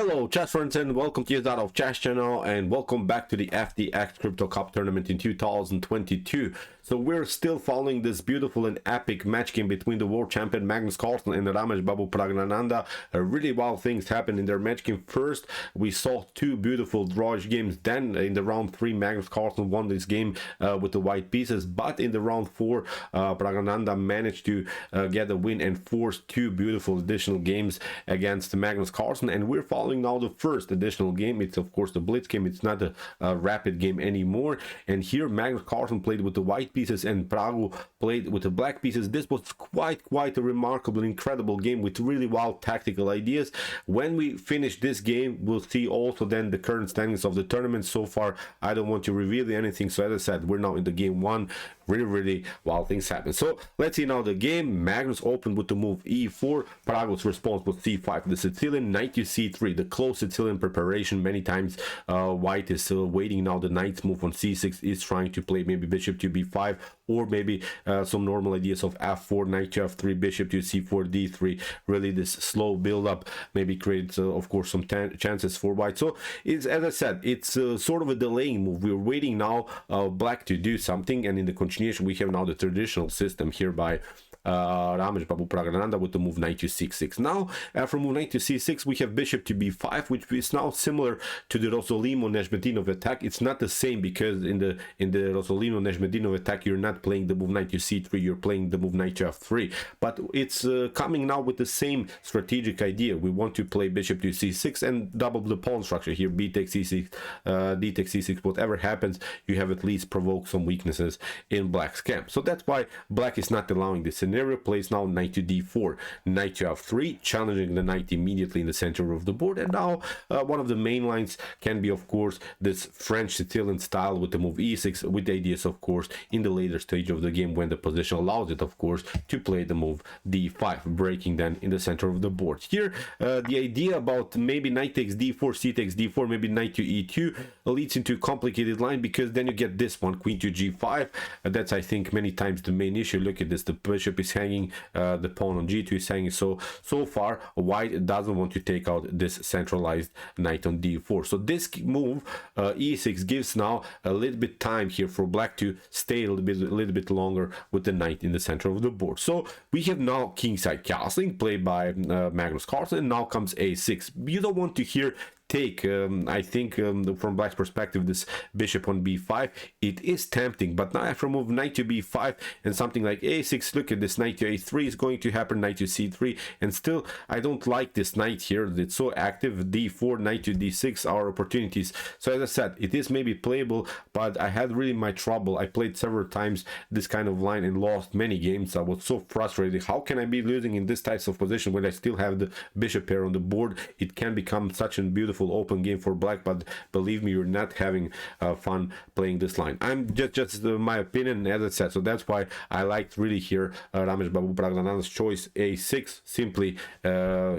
Hello chess friends and welcome to Jozarov chess channel and welcome back to the FTX Crypto Cup tournament in 2022. So we're still following this beautiful and epic match game between the world champion Magnus Carlsen and Rameshbabu Praggnanandhaa. Really wild things happened in their match game. First, we saw two beautiful drawish games. Then in the round 3, Magnus Carlsen won this game with the white pieces. But in the round 4, Praggnanandhaa managed to get a win and force two beautiful additional games against Magnus Carlsen. And we're following now the first additional game. It's of course the Blitz game. It's not a rapid game anymore. And here Magnus Carlsen played with the white pieces and Praggu played with the black pieces. This was quite a remarkable, incredible game with really wild tactical ideas. When we finish this game, we'll see also then the current standings of the tournament. So far, I don't want to reveal anything. So as I said, we're now in the game 1. Really wild things happen. So let's see now the game. Magnus opened with the move e4. Praggu's response was c5. The Sicilian knight to c3. The close Sicilian preparation. Many times white is still waiting now. The knight's move on c6 is trying to play maybe bishop to b5 or maybe some normal ideas of f4, knight to f3, bishop to c4, d3. Really this slow build up maybe creates of course some chances for white. So it's, as I said, it's sort of a delaying move. We're waiting now black to do something, and in the continuation we have now the traditional system here by Rameshbabu Praggnanandhaa with the move knight to c6. Now after move knight to c6 we have bishop to b5, which is now similar to the Rosolino-Neshmedinov attack. It's not the same because in the Rosolino-Neshmedinov attack you're not playing the move knight to c3, you're playing the move knight to f3, but it's coming now with the same strategic idea. We want to play bishop to c6 and double the pawn structure here. B takes c6, d takes c6. Whatever happens, you have at least provoked some weaknesses in black's camp. So that's why black is not allowing this scenario. Plays now knight to d4, knight to f3, challenging the knight immediately in the center of the board. And now one of the main lines can be of course this French Sicilian style with the move e6, with the ideas of course in the later stage of the game when the position allows it of course to play the move d5, breaking then in the center of the board. Here the idea about maybe knight takes d4, c takes d4, maybe knight to e2 leads into a complicated line, because then you get this one, queen to g5. That's I think many times the main issue. Look at this, the bishop is hanging, the pawn on g2 is hanging. So far white doesn't want to take out this centralized knight on d4. So this move e6 gives now a little bit time here for black to stay a little bit longer with the knight in the center of the board. So we have now kingside castling played by Magnus Carlsen, and now comes a6. You don't want to here take I think from black's perspective this bishop on b5. It is tempting, but now after move knight to b5 and something like a6, look at this, knight to a3 is going to happen, knight to c3, and still I don't like this knight here. It's so active. d4, knight to d6 are opportunities. So as I said, it is maybe playable, but I had really my trouble. I played several times this kind of line and lost many games. I was so frustrated. How can I be losing in this type of position when I still have the bishop pair on the board? It can become such a beautiful open game for black, but believe me, you're not having fun playing this line. I'm just my opinion, as I said. So that's why I liked really here Rameshbabu Praggnanandhaa's choice a6. Simply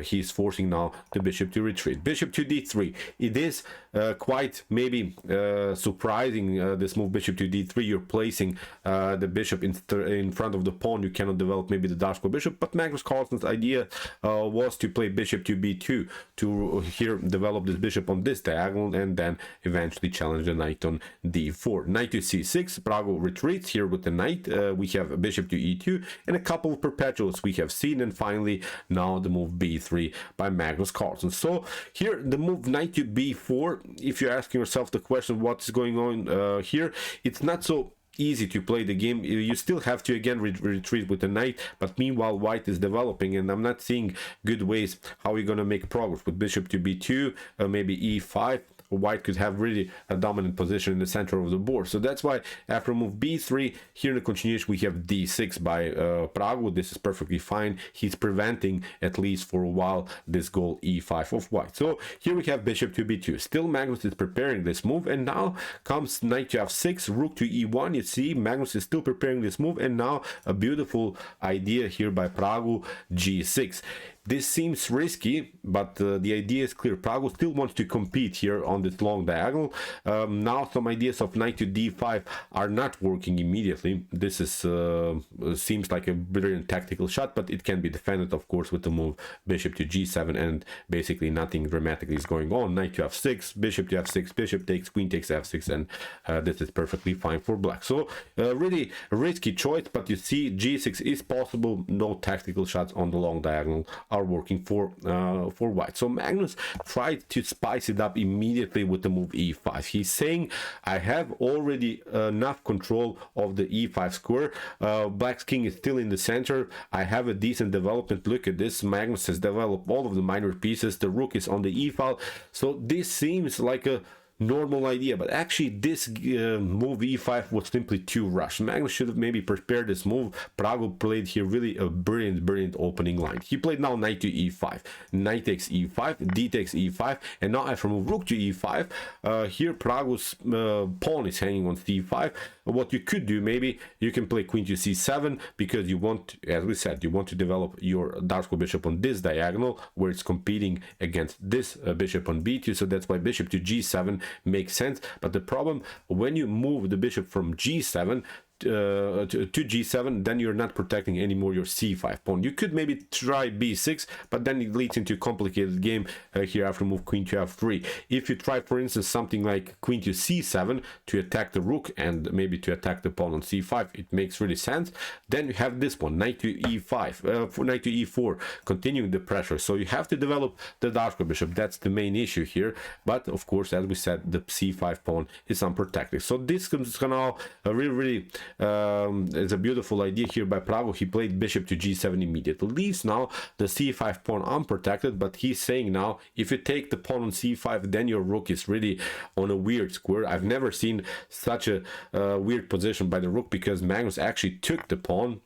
he's forcing now the bishop to retreat. Bishop to d3. It is quite maybe surprising, this move bishop to d3. You're placing the bishop in front of the pawn. You cannot develop maybe the Dashko bishop, but Magnus Carlsen's idea was to play bishop to b2 to here develop this bishop on this diagonal and then eventually challenge the knight on d4. Knight to c6. Praggu retreats here with the knight. We have bishop to e2 and a couple of perpetuals we have seen, and finally now the move b3 by Magnus Carlsen. So here the move knight to b4, if you're asking yourself the question what is going on here, it's not so easy to play the game. You still have to again retreat with the knight, but meanwhile white is developing, and I'm not seeing good ways how we're gonna make progress with bishop to b2, maybe e5. White could have really a dominant position in the center of the board. So that's why after move b3, here in the continuation we have d6 by Praggu. This is perfectly fine. He's preventing, at least for a while, this goal e5 of white. So here we have bishop to b2. Still Magnus is preparing this move, and now comes knight to f6, rook to e1. You see Magnus is still preparing this move, and now a beautiful idea here by Praggu, g6. this seems risky, but the idea is clear. Praggo still wants to compete here on this long diagonal. Now some ideas of knight to d5 are not working immediately. This is seems like a brilliant tactical shot, but it can be defended, of course, with the move bishop to g7, and basically nothing dramatically is going on. Knight to f6, bishop to f6, bishop takes, queen takes f6, and this is perfectly fine for black. So really a risky choice, but you see g6 is possible. No tactical shots on the long diagonal are working for white. So Magnus tried to spice it up immediately with the move e5. He's saying, I have already enough control of the e5 square. Black's king is still in the center. I have a decent development. Look at this. Magnus has developed all of the minor pieces. The rook is on the e file. So this seems like a normal idea, but actually this move e5 was simply too rushed. Magnus should have maybe prepared this move. Praggo played here really a brilliant opening line. He played now knight to e5, knight takes e5, d takes e5, and now after move rook to e5, here Praggo's pawn is hanging on c5. What you could do, maybe you can play queen to c7, because you want, as we said, you want to develop your dark square bishop on this diagonal where it's competing against this bishop on b2. So that's why bishop to g7 makes sense. But the problem, when you move the bishop from g7 to g7, then you're not protecting anymore your c5 pawn. You could maybe try b6, but then it leads into a complicated game here after move queen to f3. If you try, for instance, something like queen to c7 to attack the rook and maybe to attack the pawn on c5, it makes really sense. Then you have this one, knight to e5, knight to e4, continuing the pressure. So you have to develop the dark square bishop. That's the main issue here. But of course, as we said, the c5 pawn is unprotected. So this is now really it's a beautiful idea here by Praggo. He played bishop to g7 immediately. Leaves now the c5 pawn unprotected, but he's saying now, if you take the pawn on c5, then your rook is really on a weird square. I've never seen such a weird position by the rook, because Magnus actually took the pawn,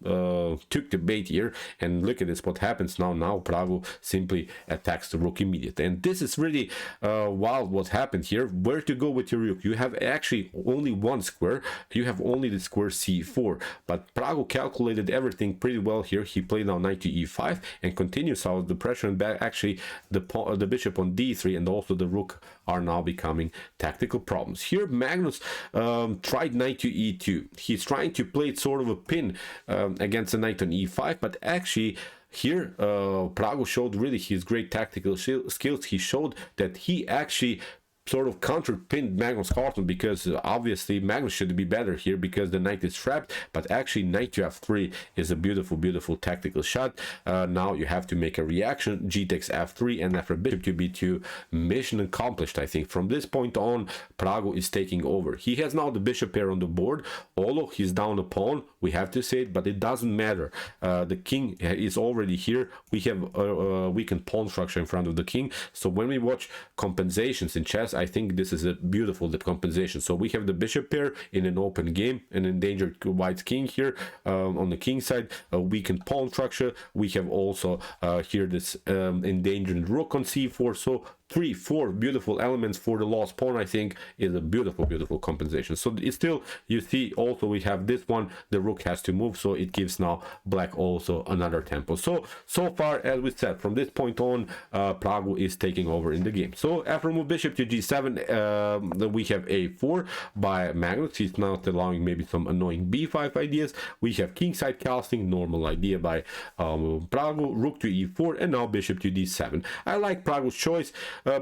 took the bait here, and look at this, what happens now. Now Praggo simply attacks the rook immediately, and this is really wild what happened here. Where to go with your rook? You have actually only one square. You have only the square c4, but Praggo calculated everything pretty well here. He played now knight to e5 and continues out the pressure, and back actually the bishop on d3 and also the rook are now becoming tactical problems. Here Magnus tried knight to e2. He's trying to play sort of a pin against the knight on e5, but actually here Praggo showed really his great tactical skills. He showed that he actually sort of counterpinned Magnus Carlsen, because obviously Magnus should be better here because the knight is trapped, but actually knight to f3 is a beautiful tactical shot. Now you have to make a reaction, g takes f3, and after bishop to b2, mission accomplished. I think from this point on Praggo is taking over. He has now the bishop pair on the board, although he's down a pawn, we have to say it, but it doesn't matter. The king is already here. We have a weakened pawn structure in front of the king, so when we watch compensations in chess, I think this is a beautiful compensation. So we have the bishop pair in an open game, an endangered white's king here on the king side, a weakened pawn structure. We have also here this endangered rook on c4. So 3-4 beautiful elements for the lost pawn. I think is a beautiful compensation. So it's still, you see, also we have this one, the rook has to move, so it gives now black also another tempo. So far, as we said, from this point on Praggo is taking over in the game. So after move bishop to g7, we have a4 by Magnus. He's not allowing maybe some annoying b5 ideas. We have kingside casting, normal idea by Praggo, rook to e4, and now bishop to d7. I like Praggo's choice.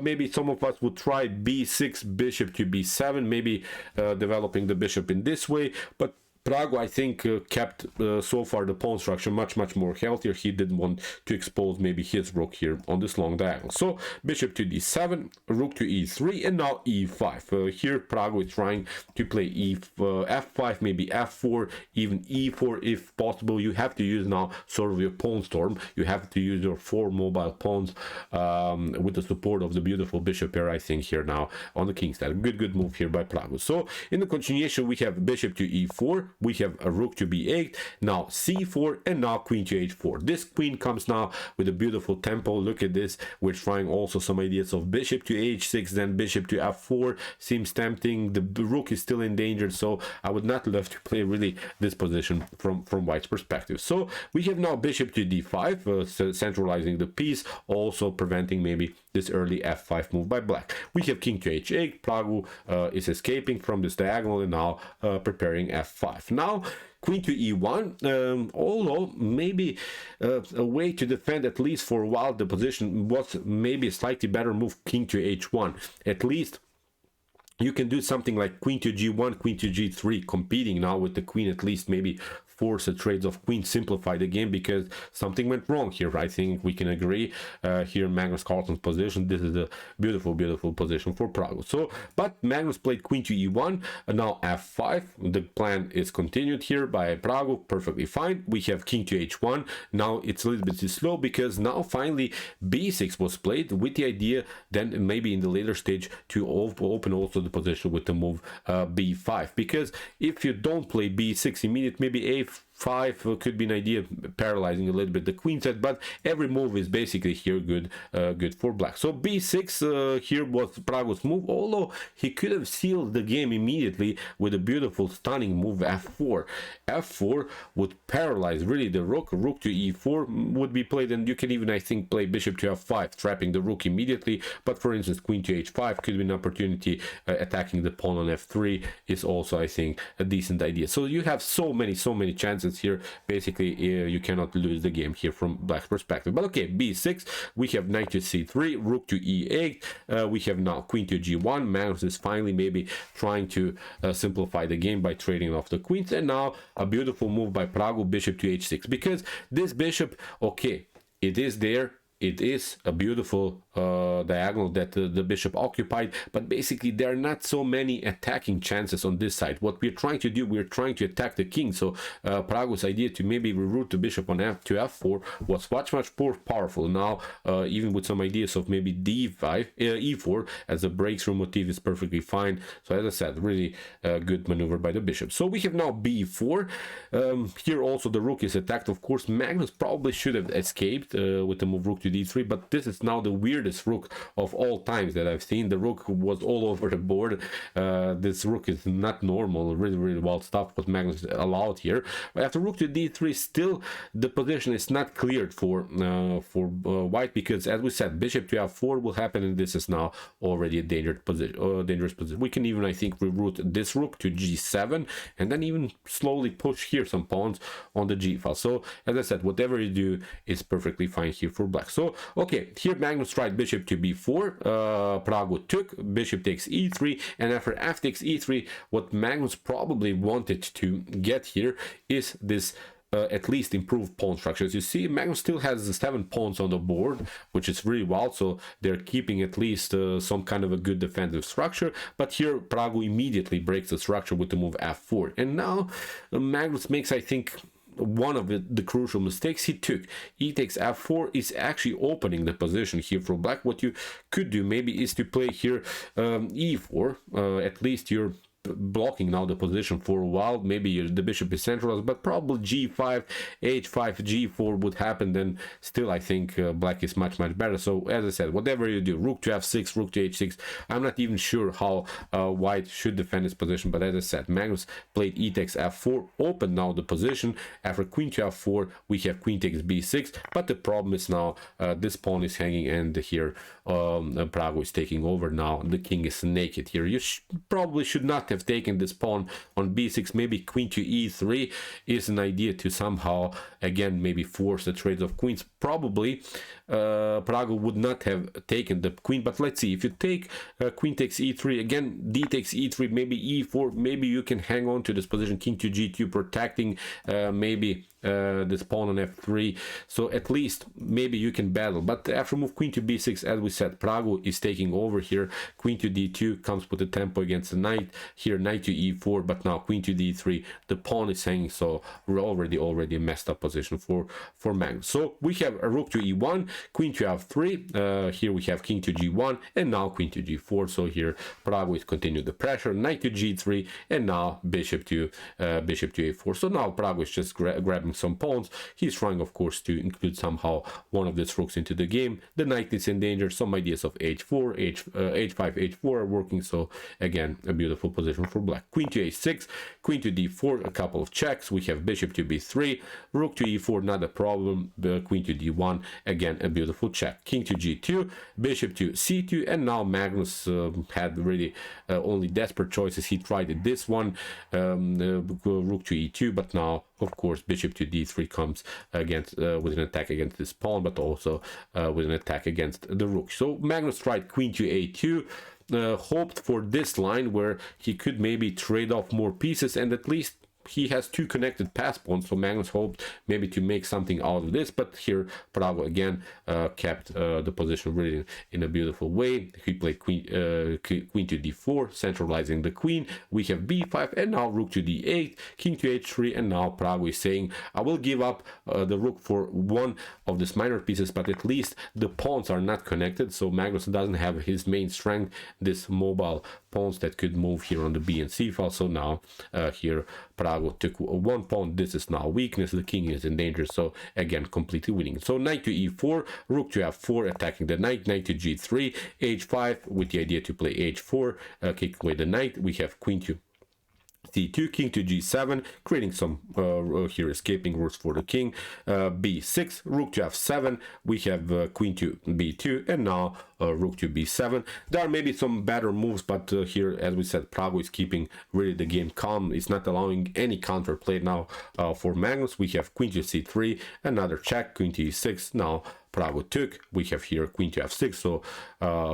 Maybe some of us would try b6, bishop to b7, maybe developing the bishop in this way, but Praggo, I think, kept so far the pawn structure much more healthier. He didn't want to expose maybe his rook here on this long diagonal. So bishop to d7, rook to e3, and now e5. Here Praggo is trying to play f5, maybe f4, even e4 if possible. You have to use now sort of your pawn storm. You have to use your 4 mobile pawns with the support of the beautiful bishop pair, I think, here now on the king side. Good move here by Praggo. So in the continuation, we have bishop to e4, we have a rook to b8, now c4, and now queen to h4. This queen comes now with a beautiful tempo. Look at this. We're trying also some ideas of bishop to h6, then bishop to f4. Seems tempting. The rook is still endangered, so I would not love to play really this position from white's perspective. So we have now bishop to d5, centralizing the piece, also preventing maybe this early f5 move by black. We have king to h8. Praggu is escaping from this diagonal and now preparing f5. Now queen to e1, although maybe a way to defend at least for a while the position was maybe a slightly better move, king to h1. At least you can do something like queen to g1, queen to g3, competing now with the queen, at least maybe force the trades of queen, simplify the game, because something went wrong here. I think we can agree here. Magnus Carlsen's position, this is a beautiful position for Praggu. So but Magnus played queen to e1, and now f5. The plan is continued here by Praggu, perfectly fine. We have king to h1. Now it's a little bit too slow, because now finally b6 was played, with the idea then maybe in the later stage to open also the position with the move b5, because if you don't play b6 immediate, maybe a5 could be an idea, paralyzing a little bit the queen set, but every move is basically here good for black. So b6 here was Praggu's move, although he could have sealed the game immediately with a beautiful stunning move f4. f4 would paralyze really the rook. Rook to e4 would be played, and you can even, I think, play bishop to f5, trapping the rook immediately. But for instance, queen to h5 could be an opportunity. Attacking the pawn on f3 is also, I think, a decent idea. So you have so many chances here. Basically you cannot lose the game here from black's perspective. But okay, b6, we have knight to c3, rook to e8, we have now queen to g1. Magnus is finally maybe trying to simplify the game by trading off the queens, and now a beautiful move by Praggu, bishop to h6, because this bishop, okay, it is there. It is a beautiful diagonal that the bishop occupied, but basically there are not so many attacking chances on this side. What we're trying to do, we're trying to attack the king. So Praggu's idea to maybe reroute the bishop on f to f4 was much more powerful. Now even with some ideas of maybe d5, e4 as a breakthrough motif is perfectly fine. So as I said, really good maneuver by the bishop. So we have now b4. Here also the rook is attacked. Of course, Magnus probably should have escaped with the move rook to d3, but this is now the weirdest rook of all times that I've seen. The rook was all over the board. This rook is not normal. Really wild stuff what Magnus allowed here. But after rook to d3, still the position is not cleared for white, because as we said, bishop to f4 will happen, and this is now already a dangerous position. We can even, I think, reroute this rook to g7, and then even slowly push here some pawns on the g file. So as I said, whatever you do is perfectly fine here for black. So okay, here Magnus tried bishop to b4, Praggu took, bishop takes e3, and after f takes e3, what Magnus probably wanted to get here is this at least improved pawn structures. You see, Magnus still has 7 pawns on the board, which is really wild, so they're keeping at least some kind of a good defensive structure. But here Praggu immediately breaks the structure with the move f4, and now Magnus makes, I think, one of the crucial mistakes he took. E takes f4 is actually opening the position here for black. What you could do maybe is to play here e4. At least you're blocking now the position for a while. Maybe the bishop is centralized, but probably g5, h5, g4 would happen. Then still I think black is much better. So as I said, whatever you do, rook to f6, rook to h6, I'm not even sure how white should defend his position. But as I said, Magnus played e takes f4, opened now the position. After queen to f4, we have queen takes b6, but the problem is now this pawn is hanging, and here Praggu is taking over. Now the king is naked here. You probably should not have taken this pawn on b6. Maybe queen to e3 is an idea to somehow again maybe force the trades of queens. Probably Praggu would not have taken the queen, but let's see. If you take queen takes e3, again d takes e3, maybe e4, maybe you can hang on to this position, king to g2, protecting maybe this pawn on f3, so at least maybe you can battle. But after move queen to b6, as we said, Praggu is taking over here. Queen to d2 comes with the tempo against the knight. Here knight to e4, but now queen to d3, the pawn is hanging, so we're already a messed up position for Magnus. So we have a rook to e1, queen to f3, here we have king to g1, and now queen to g4. So here Praggu is continuing the pressure, knight to g3, and now bishop to a4. So now Praggu is just grabbing some pawns. He's trying, of course, to include somehow one of these rooks into the game. The knight is in danger. Some ideas of h4, h5, h4 are working. So again, a beautiful position for black. Queen to a6, queen to d4, a couple of checks. We have bishop to b3, rook to e4, not a problem. Queen to d1, again a beautiful check. King to g2, bishop to c2, and now Magnus had really only desperate choices. He tried this one, rook to e2, but now of course bishop to d3 comes against with an attack against this pawn, but also with an attack against the rook. So Magnus tried queen to a2, hoped for this line where he could maybe trade off more pieces, and at least he has two connected pass pawns, so Magnus hoped maybe to make something out of this. But here Praggu again kept the position really in a beautiful way. He played queen to d4, centralizing the queen. We have b5, and now rook to d8, king to h3, and now Praggu is saying, I will give up the rook for one of these minor pieces, but at least the pawns are not connected, so Magnus doesn't have his main strength, this mobile pawns that could move here on the b and c file. So now here Praggu took one pawn. This is now weakness. The king is in danger, so again completely winning. So knight to e4, rook to f4, attacking the knight, knight to g3, h5 with the idea to play h4, kick away the knight. We have queen to c2, king to g7, creating some here escaping routes for the king. b6, rook to f7, we have queen to b2, and now rook to b7. There are maybe some better moves, but here, as we said, Praggu is keeping really the game calm. It's not allowing any counterplay now for Magnus. We have queen to c3, another check, queen to e6. Now Praggu took. We have here queen to f6, so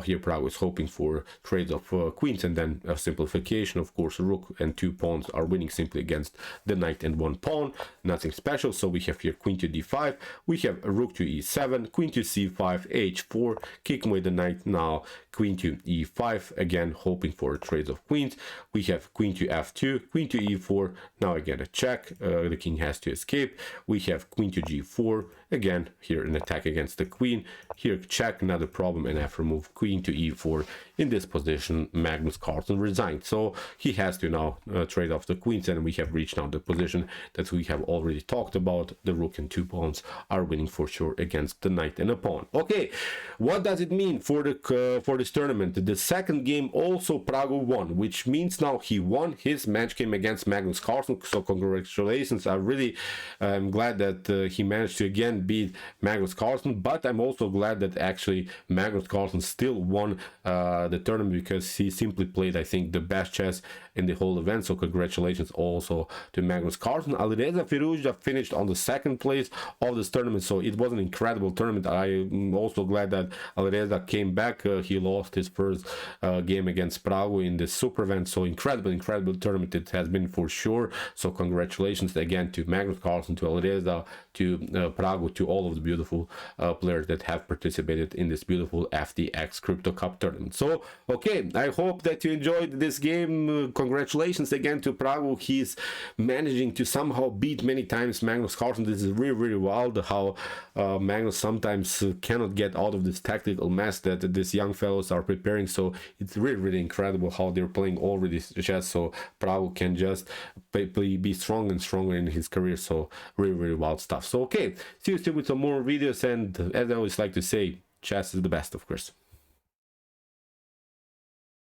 here Praggu is hoping for trades of queens, and then a simplification. Of course, rook and two pawns are winning simply against the knight and one pawn. Nothing special. So we have here queen to d5. We have a rook to e7, queen to c5, h4, kicking away the knight. Now queen to e5, again hoping for trades of queens. We have queen to f2, queen to e4. Now again a check. The king has to escape. We have queen to g4. Again here an attack against the queen. Here check, another problem, and after move queen to e4. In this position, Magnus Carlsen resigned, so he has to now trade off the queens, and we have reached now the position that we have already talked about. The rook and two pawns are winning for sure against the knight and a pawn. Okay, what does it mean for this tournament? The second game also Praggu won, which means now he won his match game against Magnus Carlsen. So congratulations! I really am glad that he managed to again beat Magnus Carlsen, but I'm also glad that actually Magnus Carlsen still won the tournament, because he simply played, I think, the best chess in the whole event. So congratulations also to Magnus Carlsen. Alireza Firouzja finished on the second place of this tournament, so it was an incredible tournament. I'm also glad that Alireza came back. He lost his first game against Praggu in the super event, so incredible tournament it has been for sure. So congratulations again to Magnus Carlsen, to Alireza, to Praggu, to all of the beautiful players that have participated in this beautiful FTX Crypto Cup tournament. So okay, I hope that you enjoyed this game. Congratulations again to Praggu. He's managing to somehow beat many times Magnus Carlsen. This is really wild how Magnus sometimes cannot get out of this tactical mess that these young fellows are preparing. So it's really incredible how they're playing already chess, so Praggu can just be stronger and stronger in his career. So really wild stuff. So okay, see you soon with some more videos, and as I always like to say, chess is the best, of course.